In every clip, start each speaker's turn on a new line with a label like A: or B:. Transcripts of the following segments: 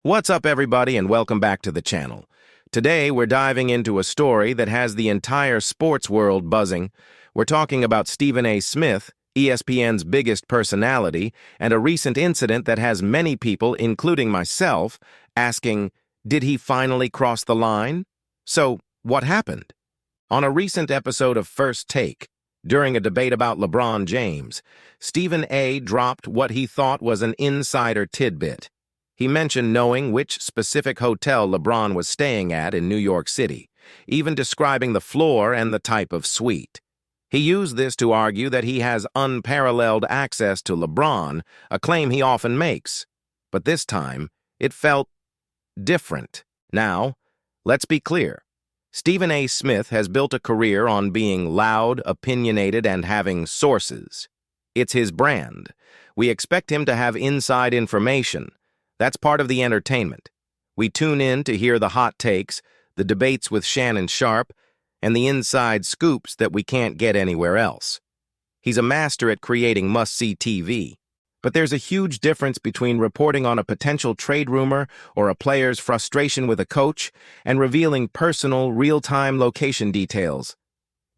A: What's up, everybody, and welcome back to the channel. Today, we're diving into a story that has the entire sports world buzzing. We're talking about Stephen A. Smith, ESPN's biggest personality, and a recent incident that has many people, including myself, asking, did he finally cross the line? So, what happened? On a recent episode of First Take, during a debate about LeBron James, Stephen A. dropped what he thought was an insider tidbit. He mentioned knowing which specific hotel LeBron was staying at in New York City, even describing the floor and the type of suite. He used this to argue that he has unparalleled access to LeBron, a claim he often makes. But this time, it felt different. Now, let's be clear. Stephen A. Smith has built a career on being loud, opinionated, and having sources. It's his brand. We expect him to have inside information. That's part of the entertainment. We tune in to hear the hot takes, the debates with Shannon Sharpe, and the inside scoops that we can't get anywhere else. He's a master at creating must-see TV. But there's a huge difference between reporting on a potential trade rumor or a player's frustration with a coach and revealing personal, real-time location details.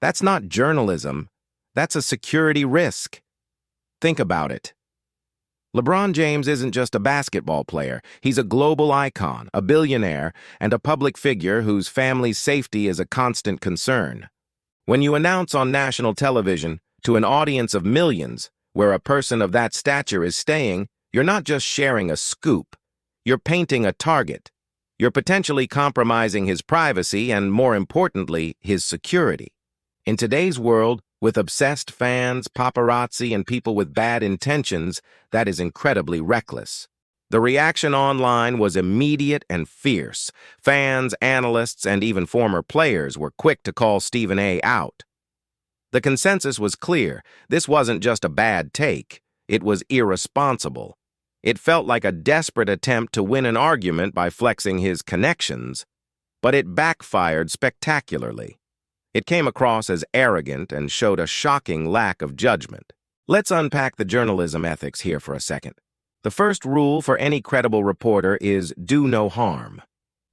A: That's not journalism. That's a security risk. Think about it. LeBron James isn't just a basketball player. He's a global icon, a billionaire, and a public figure whose family's safety is a constant concern. When you announce on national television to an audience of millions where a person of that stature is staying, you're not just sharing a scoop. You're painting a target. You're potentially compromising his privacy and, more importantly, his security. In today's world, with obsessed fans, paparazzi, and people with bad intentions, that is incredibly reckless. The reaction online was immediate and fierce. Fans, analysts, and even former players were quick to call Stephen A. out. The consensus was clear. This wasn't just a bad take. It was irresponsible. It felt like a desperate attempt to win an argument by flexing his connections, but it backfired spectacularly. It came across as arrogant and showed a shocking lack of judgment. Let's unpack the journalism ethics here for a second. The first rule for any credible reporter is do no harm.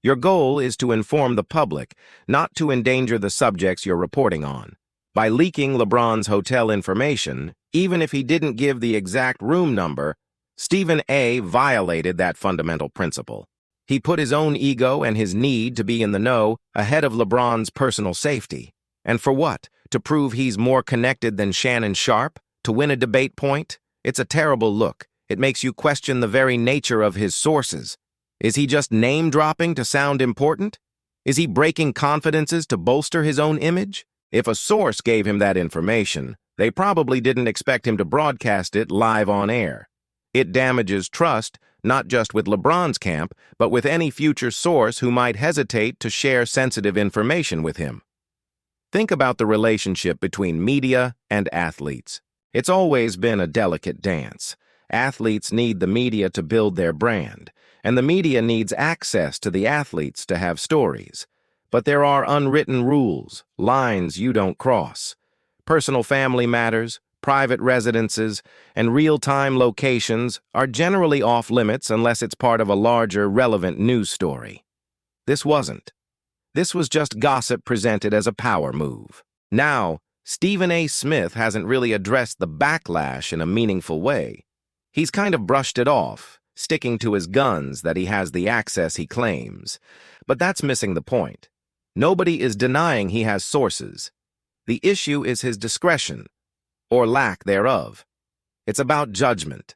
A: Your goal is to inform the public, not to endanger the subjects you're reporting on. By leaking LeBron's hotel information, even if he didn't give the exact room number, Stephen A. violated that fundamental principle. He put his own ego and his need to be in the know ahead of LeBron's personal safety. And for what? To prove he's more connected than Shannon Sharpe? To win a debate point? It's a terrible look. It makes you question the very nature of his sources. Is he just name-dropping to sound important? Is he breaking confidences to bolster his own image? If a source gave him that information, they probably didn't expect him to broadcast it live on air. It damages trust, not just with LeBron's camp, but with any future source who might hesitate to share sensitive information with him. Think about the relationship between media and athletes. It's always been a delicate dance. Athletes need the media to build their brand, and the media needs access to the athletes to have stories. But there are unwritten rules, lines you don't cross. Personal family matters, private residences, and real-time locations are generally off-limits unless it's part of a larger, relevant news story. This wasn't. This was just gossip presented as a power move. Now, Stephen A. Smith hasn't really addressed the backlash in a meaningful way. He's kind of brushed it off, sticking to his guns that he has the access he claims. But that's missing the point. Nobody is denying he has sources. The issue is his discretion, or lack thereof. It's about judgment.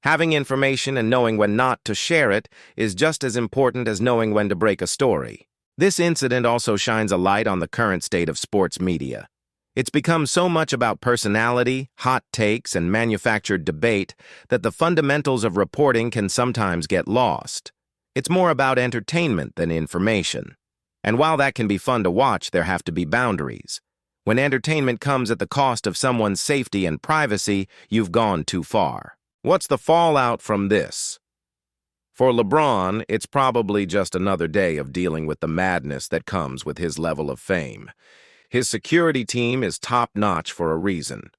A: Having information and knowing when not to share it is just as important as knowing when to break a story. This incident also shines a light on the current state of sports media. It's become so much about personality, hot takes, and manufactured debate that the fundamentals of reporting can sometimes get lost. It's more about entertainment than information. And while that can be fun to watch, there have to be boundaries. When entertainment comes at the cost of someone's safety and privacy, you've gone too far. What's the fallout from this? For LeBron, it's probably just another day of dealing with the madness that comes with his level of fame. His security team is top-notch for a reason.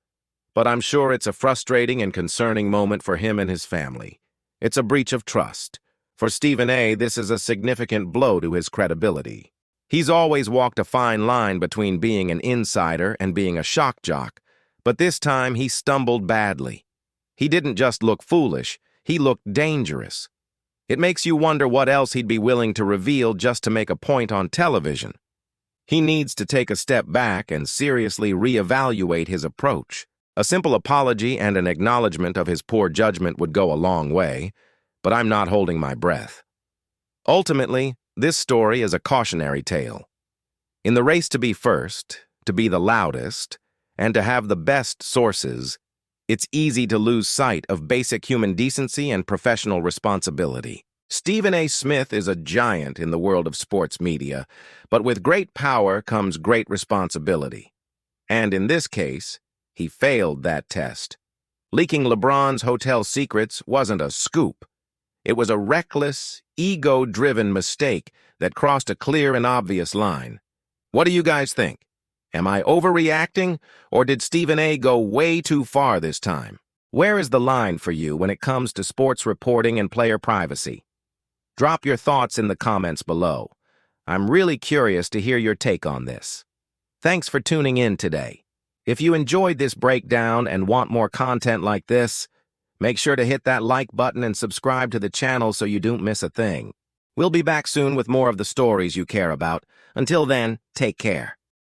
A: But I'm sure it's a frustrating and concerning moment for him and his family. It's a breach of trust. For Stephen A., this is a significant blow to his credibility. He's always walked a fine line between being an insider and being a shock jock, but this time he stumbled badly. He didn't just look foolish, he looked dangerous. It makes you wonder what else he'd be willing to reveal just to make a point on television. He needs to take a step back and seriously reevaluate his approach. A simple apology and an acknowledgement of his poor judgment would go a long way, but I'm not holding my breath. Ultimately, this story is a cautionary tale. In the race to be first, to be the loudest, and to have the best sources, it's easy to lose sight of basic human decency and professional responsibility. Stephen A. Smith is a giant in the world of sports media, but with great power comes great responsibility. And in this case, he failed that test. Leaking LeBron's hotel secrets wasn't a scoop. It was a reckless, ego-driven mistake that crossed a clear and obvious line. What do you guys think? Am I overreacting, or did Stephen A. go way too far this time? Where is the line for you when it comes to sports reporting and player privacy? Drop your thoughts in the comments below. I'm really curious to hear your take on this. Thanks for tuning in today. If you enjoyed this breakdown and want more content like this, make sure to hit that like button and subscribe to the channel so you don't miss a thing. We'll be back soon with more of the stories you care about. Until then, take care.